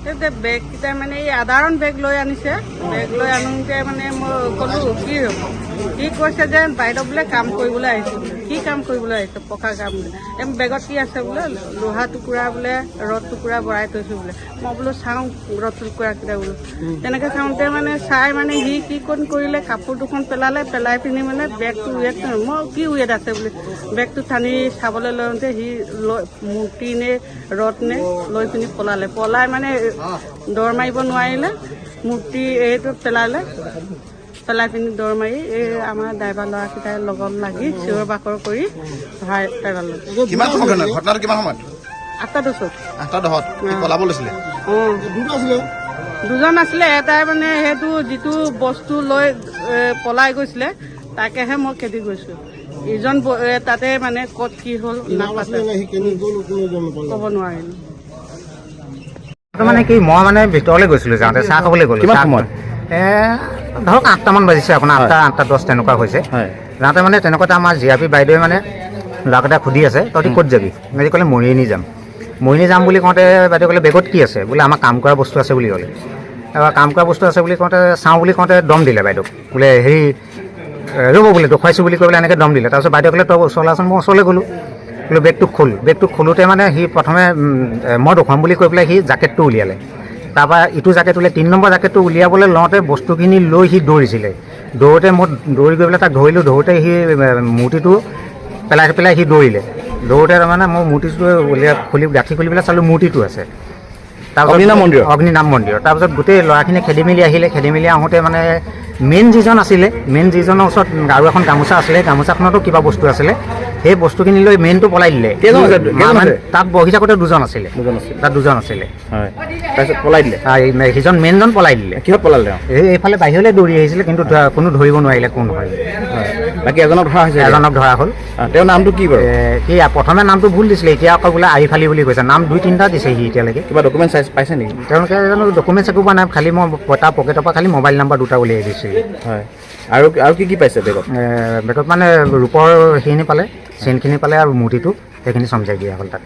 বেগকেইটা মানে এই সাধাৰণ বেগ লৈ আনিছে। বেগ লৈ আনোতে মানে মই ক'লো কি হ'ব, সি কৈছে যে বাইদেউ বোলে কাম কৰিবলৈ আহিছোঁ। কি কাম কৰিবলৈ আহিছে? পকা কাম বোলে। বেগত কি আছে বোলে? লোহা টুকুৰা বোলে, ৰদ টুকুৰা ভৰাই থৈছোঁ বোলে। মই বোলো চাওঁ ৰদ টুকুৰাকেইটা বোলো। তেনেকৈ চাওঁতে মানে চাই মানে সি কি কৰিলে, কাপোৰ দুখন পেলাই পিনি মানে বেগটো ৱেট, মই কি ৱেট আছে বুলি বেগটো টানি চাবলৈ লওঁতে সি মূৰ্তি নে ৰদ নে লৈ পিনি পলাই মানে দৌৰ মাৰিব নোৱাৰিলে, মূৰ্তি এইটো পেলাই পিনি দৌৰ মাৰি এই আমাৰ ড্ৰাইভাৰ ল'ৰাকেইটাই লগত লাগি চিঞৰ বাখৰ কৰি পেলালে। কিমান সময় ঘটনাটো কিমান সময়ত? 8:10 পলাব লৈছিলে? দুজন আছিলে। এটাই মানে সেইটো যিটো বস্তু লৈ পলাই গৈছিলে তাকেহে মই খেদি গৈছো। ইজন তাতে মানে ক'ত কি হ'ল নাপাতে, ক'ব নোৱাৰিলো। মানে কি মই মানে ভিতৰলৈ গৈছিলোঁ, যাওঁতে চাহ খাবলৈ গ'লোঁ। কিমান সময়? ধৰক 8টামান বাজিছে, আপোনাৰ 8:10 তেনেকুৱা হৈছে। যাওঁতে মানে তেনেকুৱাতে আমাৰ জিআৰপি বাইদেৱে মানে ল'ৰাকেইটা সুধি আছে, তহঁতি ক'ত যাবি? সিহঁতি ক'লে মৰিয়নি যাম বুলি কওঁতে বাইদেৱে ক'লে বেগত কি আছে? বোলে আমাৰ কাম কৰা বস্তু আছে বুলি ক'লে। তাৰপৰা কাম কৰা বস্তু আছে বুলি কওঁতে চাওঁ বুলি কওঁতে দম দিলে বাইদেউক। বোলে হেৰি ৰ'ব বোলে দেখুৱাইছোঁ বুলি কৈ পেলাই এনেকৈ দম দিলে। তাৰপিছত বাইদেৱে ক'লে তই ওচৰলৈ আছোন। মই ওচৰলৈ গ'লোঁ। বোলে বেগটো খোলোঁতে মানে সি প্ৰথমে মই দেখুৱাম বুলি কৈ পেলাই সি জাকেটটো উলিয়ালে। তাৰপৰা ইটো জাকেট উলিয়াই 3 নম্বৰ জাকেটটো উলিয়াবলৈ লওঁতে বস্তুখিনি লৈ সি দৌৰিছিলে। দৌৰোতে মই দৌৰি গৈ পেলাই তাক ধৰিলোঁ। ধৰোঁতে সি মূৰ্তিটো পেলাই সি দৌৰিলে। দৌৰোতে তাৰমানে মই মূৰ্তিটো গাঁঠি খুলি পেলাই চালোঁ মূৰ্তিটো আছে। তাৰপিছত অগ্নিনাভ মন্দিৰ। তাৰপিছত গোটেই ল'ৰাখিনি খেদি মেলি আহোঁতে মানে মেইন যিজনৰ ওচৰত আৰু এখন গামোচা আছিলে, গামোচাখনতো কিবা বস্তু আছিলে। সেই বস্তুখিনি লৈ মেইনটো পলাই দিলে। তাত বহি থাকোঁতে দুজন আছিলে। তাৰপিছত পলাই দিলে? সিজন মেইনজন পলাই দিলে। কিহত পলালে? এইফালে বাহিৰলৈ দৌৰি আহিছিলে, কিন্তু কোনো ধৰিব নোৱাৰিলে কোন হয়। বাকী এজনক ধৰা হ'ল। তেওঁৰ নামটো কি বাৰু? সি প্ৰথমে নামটো ভুল দিছিলে, এতিয়া আকৌ বোলে আৰিফালি বুলি কৈছে। নাম 2-3টা দিছে সি এতিয়ালৈকে। কিবা ডকুমেণ্ট পাইছে নেকি? তেওঁলোকে জানো ডকুমেণ্টছ একো পোৱা নাই, খালি মই তাৰ পকেটৰ পৰা খালি মোবাইল নাম্বাৰ 2টা উলিয়াই দিছোঁ। হয়, আৰু কি পাইছে বেগত? বেগত মানে ৰূপৰ সেইখিনি পালে, চেইনখিনি পালে আৰু মূৰ্তিটো সেইখিনি চমজাই দিয়া হ'ল তাত।